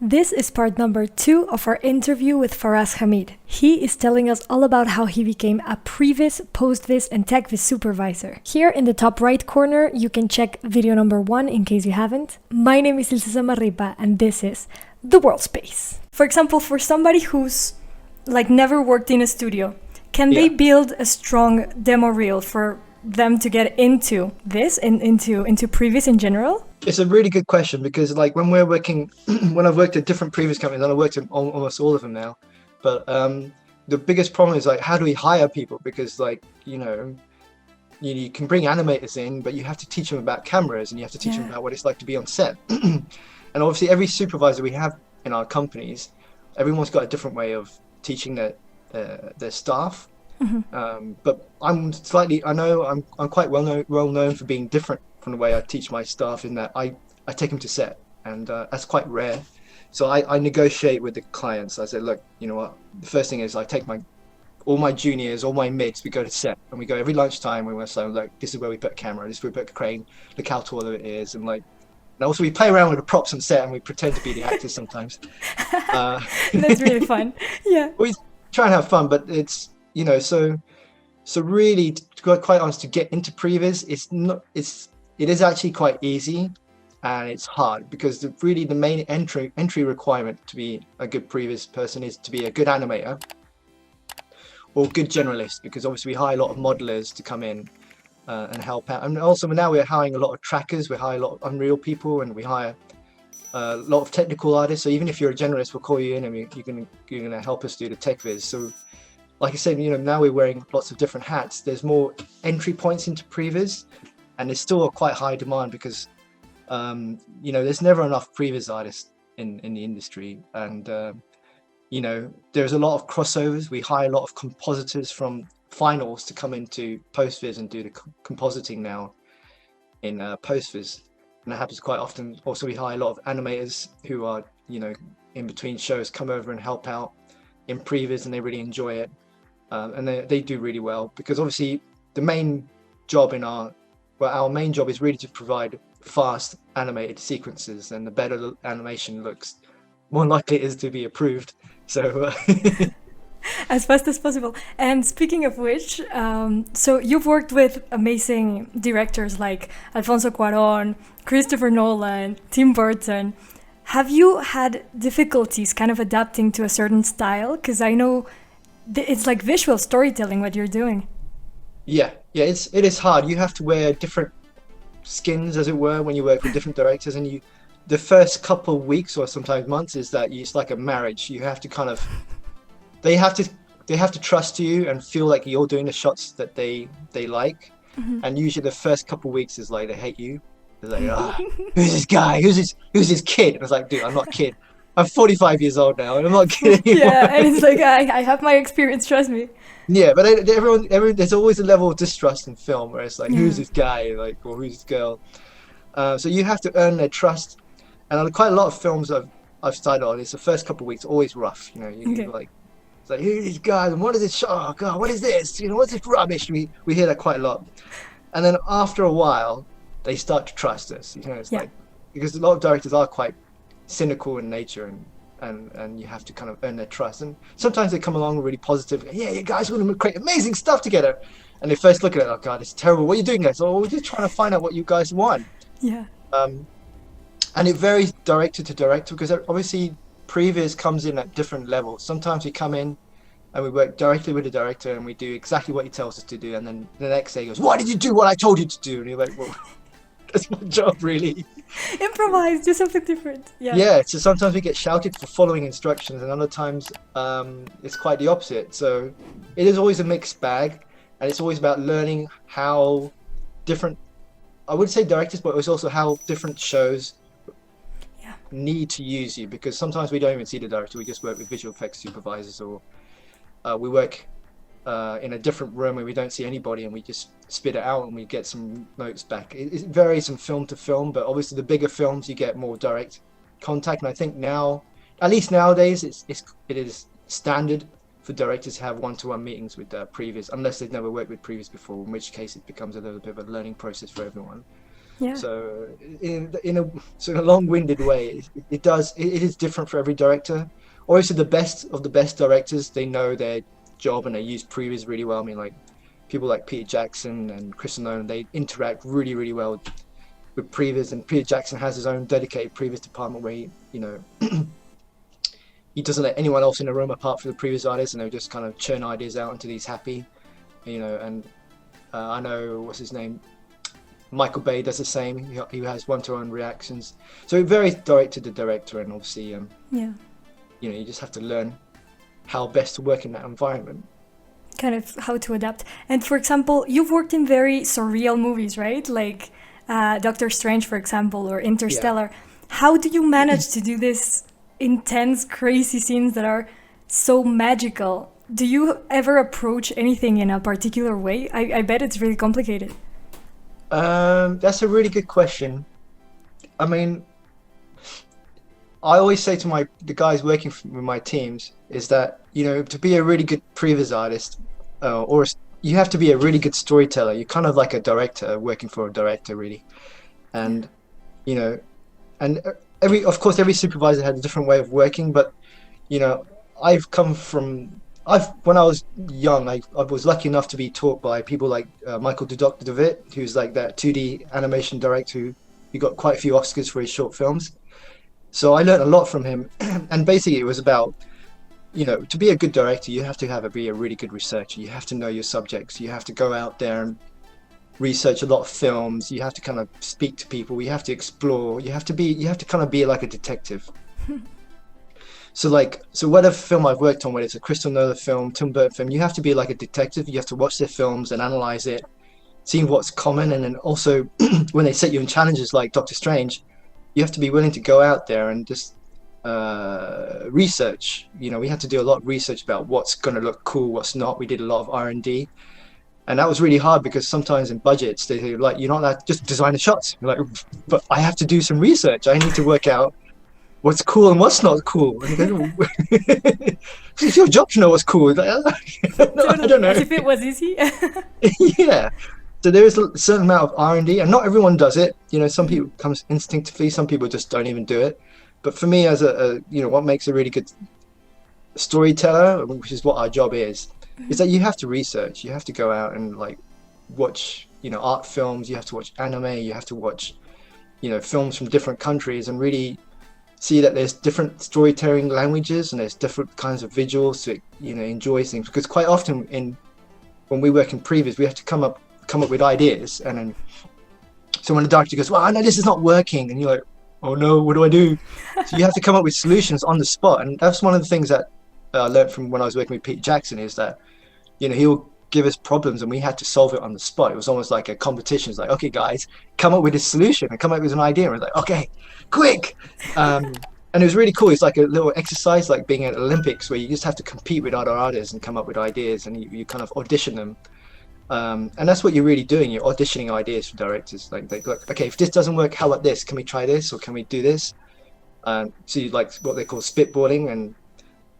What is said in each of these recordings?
This is part number 2 of our interview with Faraz HAMEED. He is telling us all about how he became a PREVIS, POSTVIS and TechVis supervisor. Here in the top right corner, you can check video number 1 in case you haven't. My name is Ilse Zamarripa and this is the Worldspace. For example, for somebody who's never worked in a studio, can they build a strong demo reel for them to get into this and into Previz in general? It's a really good question because when we're working, when I've worked at different previous companies, and I've worked at almost all of them now, but the biggest problem is how do we hire people? Because you can bring animators in, but you have to teach them about cameras and you have to teach them about what it's like to be on set. And obviously every supervisor we have in our companies, everyone's got a different way of teaching their staff. Mm-hmm. But I'm quite well known for being different from the way I teach my staff in that I take them to set, and that's quite rare. So I negotiate with the clients. I say, look, you know what? The first thing is I take all my juniors, all my mids, we go to set, and we go every lunchtime. We want to say, look, this is where we put a camera, this is where we put a crane, look how tall it is, and also we play around with the props on set and we pretend to be the actors sometimes. That's really fun. Yeah. We try and have fun, but it's so really, to be quite honest, to get into Previz, it is actually quite easy, and it's hard because the main entry requirement to be a good Previz person is to be a good animator or good generalist, because obviously we hire a lot of modelers to come in and help out, and also now we're hiring a lot of trackers, we hire a lot of Unreal people, and we hire a lot of technical artists. So even if you're a generalist, we'll call you in and you're going to help us do the tech viz. So like I said, now we're wearing lots of different hats. There's more entry points into Previz, and there's still a quite high demand because, there's never enough Previz artists in the industry. And, there's a lot of crossovers. We hire a lot of compositors from finals to come into PostViz and do the compositing now in PostViz. And that happens quite often. Also, we hire a lot of animators who are, in between shows, come over and help out in Previz, and they really enjoy it. And they do really well, because obviously the main job our main job is really to provide fast animated sequences, and the better the animation looks, more likely it is to be approved. So as fast as possible. And speaking of which, so you've worked with amazing directors like Alfonso Cuarón, Christopher Nolan, Tim Burton. Have you had difficulties kind of adapting to a certain style? Because I know it's like visual storytelling what you're doing. Yeah, it is hard. You have to wear different skins, as it were, when you work with different directors, and the first couple of weeks or sometimes months it's like a marriage. You have to they have to trust you and feel like you're doing the shots that they like. Mm-hmm. And usually the first couple of weeks is like they hate you. They're like, who's this guy? Who's this kid? And I was like, dude, I'm not a kid. I'm 45 years old now, and I'm not kidding anymore. Yeah, and it's like, I have my experience, trust me. Yeah, but everyone, there's always a level of distrust in film where it's like, who's this guy, or who's this girl? So you have to earn their trust. And on quite a lot of films I've started on, it's the first couple of weeks always rough. It's like, who's these guys, and what is this shot? Oh God, what is this? What's this rubbish? We hear that quite a lot. And then after a while, they start to trust us. Because a lot of directors are quite cynical in nature, and you have to kind of earn their trust. And sometimes they come along really positive. Yeah, you guys want to create amazing stuff together. And they first look at it, oh God, it's terrible. What are you doing, guys? Oh, we're just trying to find out what you guys want. Yeah. And it varies director to director, because obviously Previz comes in at different levels. Sometimes we come in and we work directly with the director and we do exactly what he tells us to do. And then the next day he goes, why did you do what I told you to do? And you're like, well, that's my job, really. Improvise, do something different. Yeah, so sometimes we get shouted for following instructions, and other times it's quite the opposite. So it is always a mixed bag, and it's always about learning how different, I would say directors, but it's also how different shows need to use you, because sometimes we don't even see the director, we just work with visual effects supervisors, or we work in a different room where we don't see anybody and we just spit it out and we get some notes back. It varies from film to film, but obviously the bigger films you get more direct contact. And I think now, at least nowadays, it is standard for directors to have one-to-one meetings with Previz, unless they've never worked with Previz before, in which case it becomes a little bit of a learning process for everyone. Yeah. So in a sort of long-winded way, it is different for every director. Obviously, the best of the best directors, they know their job and they use Previz really well. I mean, like people like Peter Jackson and Chris Nolan, they interact really, really well with Previz, and Peter Jackson has his own dedicated Previz department where he doesn't let anyone else in the room apart from the Previz artists, and they'll just kind of churn ideas out until he's happy, and I know, what's his name, Michael Bay does the same. He has one-to-one reactions, so it varies director to director, and obviously you just have to learn how best to work in that environment, kind of how to adapt. And for example, you've worked in very surreal movies, right? Like Doctor Strange, for example, or Interstellar. How do you manage to do this intense, crazy scenes that are so magical? Do you ever approach anything in a particular way? I bet it's really complicated. That's a really good question. I mean, I always say to the guys working with my teams is that, to be a really good Previz artist, you have to be a really good storyteller. You're kind of like a director working for a director, really. And, of course, every supervisor had a different way of working, but, when I was young, I was lucky enough to be taught by people like Michael Dudok-Dewitt, who's like that 2D animation director who got quite a few Oscars for his short films. So I learned a lot from him. And basically it was about, to be a good director, you have to be a really good researcher. You have to know your subjects. You have to go out there and research a lot of films. You have to kind of speak to people. You have to explore. You have to kind of be like a detective. So whatever film I've worked on, whether it's a Crystal Nolan film, Tim Burton film, you have to be like a detective. You have to watch their films and analyze it, see what's common. And then also when they set you in challenges like Doctor Strange, you have to be willing to go out there and just research. We had to do a lot of research about what's going to look cool, what's not. We did a lot of R&D. And that was really hard because sometimes in budgets, they're like, you're not allowed to just design the shots. You're like, but I have to do some research. I need to work out what's cool and what's not cool. It's your job to know what's cool. I don't know. As if it was easy. Yeah. So there is a certain amount of R&D, and not everyone does it. Some people comes instinctively, some people just don't even do it. But for me, as what makes a really good storyteller, which is what our job is that you have to research. You have to go out and watch, art films. You have to watch anime. You have to watch, films from different countries and really see that there's different storytelling languages and there's different kinds of visuals to enjoy things. Because quite often when we work in Previz, we have to come up with ideas, and then so when the director goes, well, I know this is not working, and you're like, oh no, what do I do? So you have to come up with solutions on the spot. And that's one of the things that I learned from when I was working with Peter Jackson, is that he'll give us problems and we had to solve it on the spot. It was almost like a competition. It's like, okay guys, come up with a solution and come up with an idea. And we're like, okay, quick. And it was really cool. It's like a little exercise, like being at Olympics, where you just have to compete with other artists and come up with ideas, and you kind of audition them. And that's what you're really doing. You're auditioning ideas for directors. Like, okay, if this doesn't work, how about this? Can we try this, or can we do this? So you like what they call spitballing, and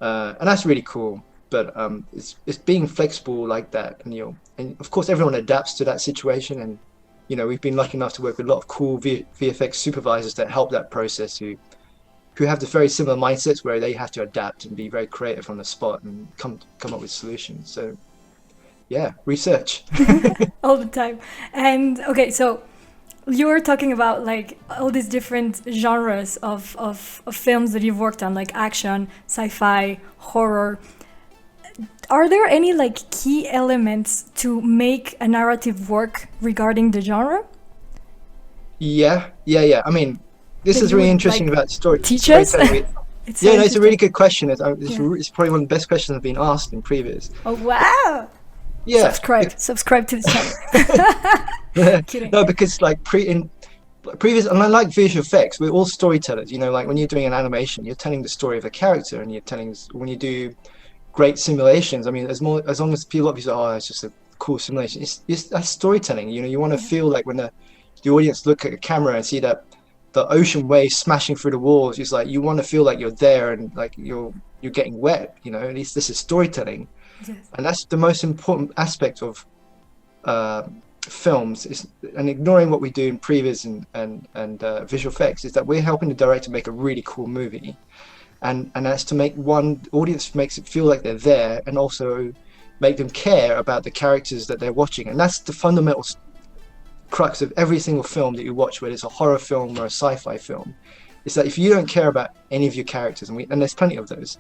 that's really cool. But it's being flexible like that, and of course everyone adapts to that situation. And we've been lucky enough to work with a lot of cool VFX supervisors that help that process, who have the very similar mindsets where they have to adapt and be very creative on the spot and come up with solutions. So yeah, research all the time. And okay, so you were talking about all these different genres of films that you've worked on, like action, sci-fi, horror. Are there any key elements to make a narrative work regarding the genre? Yeah. I mean, this is really interesting about story. Teach us? It's a really good question. It's probably one of the best questions I've been asked in Previz. Oh wow! Yeah. Subscribe to the channel. Kidding. No, because Previz, and I like visual effects, we're all storytellers. When you're doing an animation, you're telling the story of a character, and when you do great simulations, I mean, as long as a lot of people say, oh, it's just a cool simulation, that's storytelling. You want to feel like when the audience look at a camera and see that the ocean waves smashing through the walls, it's like you want to feel like you're there and you're getting wet. At least this is storytelling. Yes. And that's the most important aspect of films and ignoring what we do in previs and visual effects is that we're helping the director make a really cool movie, and that's to make one audience makes it feel like they're there, and also make them care about the characters that they're watching. And that's the fundamental crux of every single film that you watch, whether it's a horror film or a sci-fi film. Is that if you don't care about any of your characters, and there's plenty of those,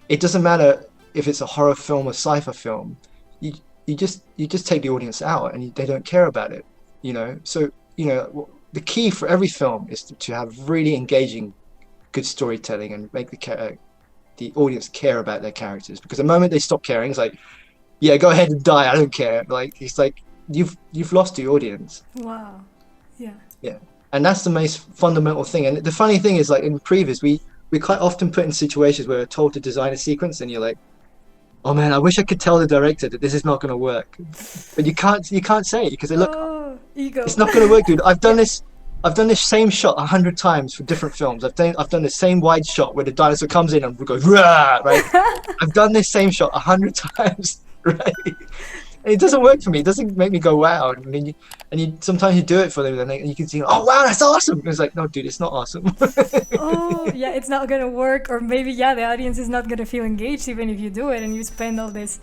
it doesn't matter if it's a horror film or sci-fi film, you just take the audience out, and they don't care about it, So the key for every film is to have really engaging, good storytelling, and make the audience care about their characters. Because the moment they stop caring, it's like, yeah, go ahead and die, I don't care. Like, it's like you've lost the audience. Wow. Yeah. Yeah. And that's the most fundamental thing. And the funny thing is, like in Previz, we quite often put in situations where we're told to design a sequence, and you're like, oh man, I wish I could tell the director that this is not going to work. But you can't say it, because look, ego. It's not going to work, dude. I've done this same shot 100 times for different films. I've done the same wide shot where the dinosaur comes in and goes, rah, right? I've done this same shot 100 times, right? And it doesn't work for me. It doesn't make me go, wow. And you sometimes you do it for them, and you can see, oh wow, that's awesome. And it's like, no, dude, it's not awesome. Oh yeah, it's not gonna work, or maybe the audience is not gonna feel engaged even if you do it, and you spend all this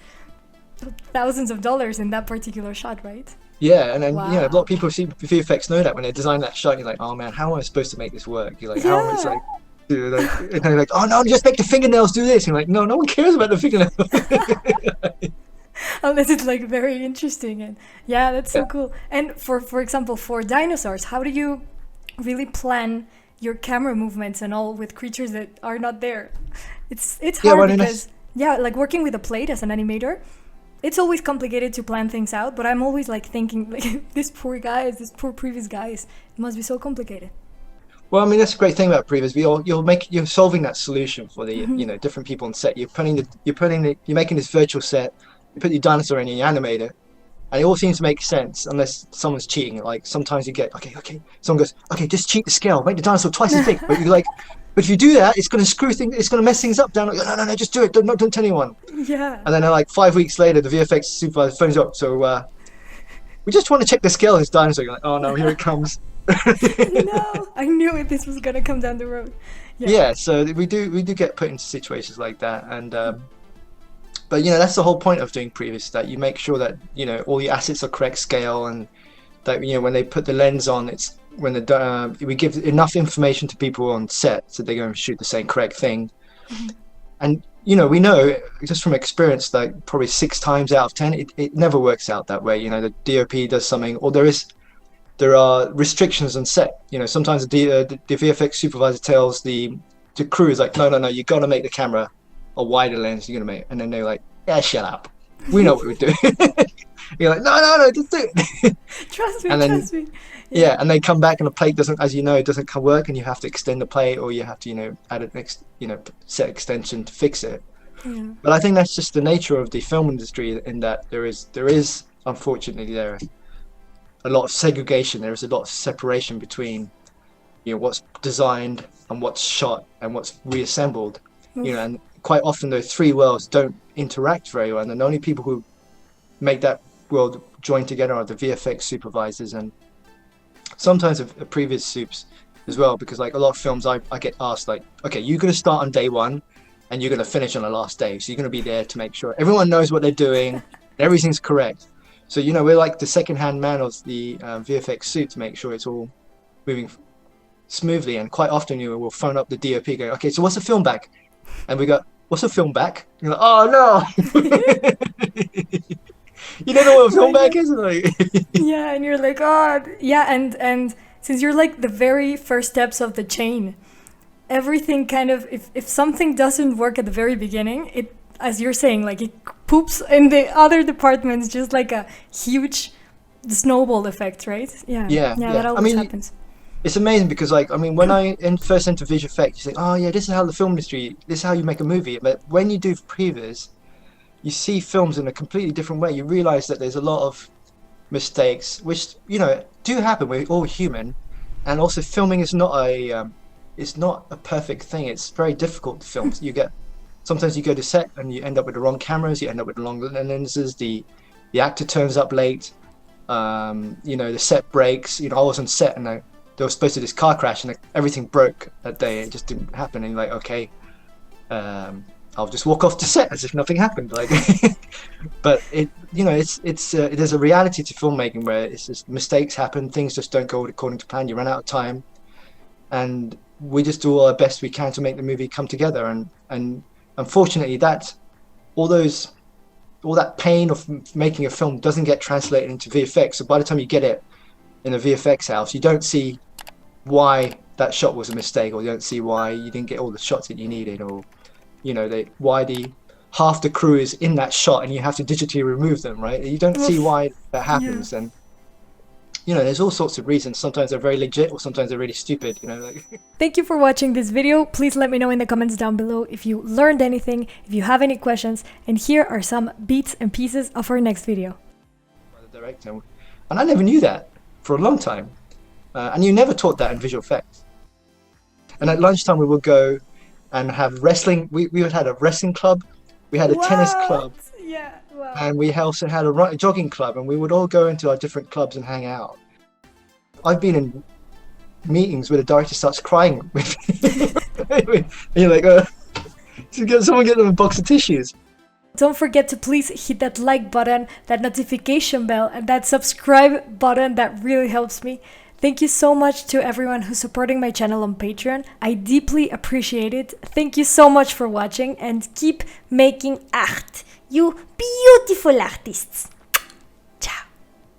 thousands of dollars in that particular shot, right? Yeah, and then wow. A lot of people see VFX know that when they design that shot, you're like, oh man, how am I supposed to make this work? You're like, how am I like, dude, and they're like, oh no, just make the fingernails do this. And you're like, no one cares about the fingernails. Unless it's like very interesting. And yeah, that's so cool. And for example, for Dinosaurs, how do you really plan your camera movements and all with creatures that are not there? It's hard because like working with a plate as an animator, it's always complicated to plan things out, but I'm always like thinking, like, these poor Previz guys, it must be so complicated. Well, I mean, that's a great thing about Previz. You're solving that solution for the different people on set. You're making this virtual set. You put your dinosaur in, your animator, and it all seems to make sense unless someone's cheating. Like sometimes you get okay, someone goes, okay, just cheat the scale, make the dinosaur twice as big. But you're like, but if you do that, it's going to screw things. It's going to mess things up. Down. No, just do it. Don't tell anyone. Yeah. And then like 5 weeks later, the VFX supervisor phones up. So we just want to check the scale of this dinosaur. You're like, oh no, here it comes. No, I knew this was going to come down the road. Yeah. So we do get put into situations like that, and. But that's the whole point of doing Previz, that you make sure that all the assets are correct scale, and that when they put the lens on, it's when we give enough information to people on set so they're going to shoot the same correct thing. Mm-hmm. And we know just from experience that probably 6 times out of 10 it never works out that way. The DOP does something, or there are restrictions on set. Sometimes the VFX supervisor tells the crew is like, no, you got to make the camera a wider lens, you're gonna make, and then they're like, yeah, shut up, we know what we're doing. You're like, no, just do it. Trust me. Yeah, and they come back and the plate doesn't work, and you have to extend the plate, or you have to add an set extension to fix it. Yeah. But I think that's just the nature of the film industry, in that there is unfortunately there a lot of segregation. There is a lot of separation between what's designed and what's shot and what's reassembled. And quite often those 3 worlds don't interact very well, and the only people who make that world join together are the VFX supervisors, and sometimes a Previz soups as well, because like a lot of films I get asked, like, okay, you're going to start on day 1 and you're going to finish on the last day, so you're going to be there to make sure everyone knows what they're doing and everything's correct. So we're like the second-hand man of the VFX suit to make sure it's all moving smoothly. And quite often we'll phone up the DOP going, okay, so what's the film back? And we go, what's a film back? And you're like, oh no. You don't know what a film back is? Like yeah, and you're like, oh yeah, and since you're like the very first steps of the chain, everything kind of, if something doesn't work at the very beginning, it, as you're saying, like it poops in the other departments, just like a huge snowball effect, right? Yeah. That always happens. It's amazing because, like, I mean, when I first entered visual effects, you think, oh yeah, this is how the film industry, this is how you make a movie. But when you do Previz, you see films in a completely different way. You realize that there's a lot of mistakes, which do happen. We're all human, and also filming is not a perfect thing. It's very difficult to film. Sometimes you go to set and you end up with the wrong cameras. You end up with the wrong lenses. The actor turns up late. You know, the set breaks. You know, I was on set and there was supposed to be this car crash and everything broke that day. It just didn't happen. And like, okay, I'll just walk off the set as if nothing happened. Like, but you know, there's a reality to filmmaking where it's just mistakes happen, things just don't go according to plan. You run out of time, and we just do all our best we can to make the movie come together. And unfortunately, all that pain of making a film doesn't get translated into VFX. So by the time you get it in a VFX house, you don't see why that shot was a mistake, or you don't see why you didn't get all the shots that you needed, or you know, why half the crew is in that shot and you have to digitally remove them, right? You don't see why that happens. And you know, there's all sorts of reasons. Sometimes they're very legit, or sometimes they're really stupid, you know. Like Thank you for watching this video. Please let me know in the comments down below if you learned anything, if you have any questions, and here are some bits and pieces of our next video. The director, and I never knew that for a long time, and you never taught that in visual effects. And at lunchtime we would go and have wrestling. We had a wrestling club, we had a tennis club, and we also had a jogging club, and we would all go into our different clubs and hang out. I've been in meetings where the director starts crying with me. And you're like, someone get them a box of tissues. Don't forget to please hit that like button, that notification bell, and that subscribe button. That really helps me. Thank you so much to everyone who's supporting my channel on Patreon. I deeply appreciate it. Thank you so much for watching, and keep making art, you beautiful artists.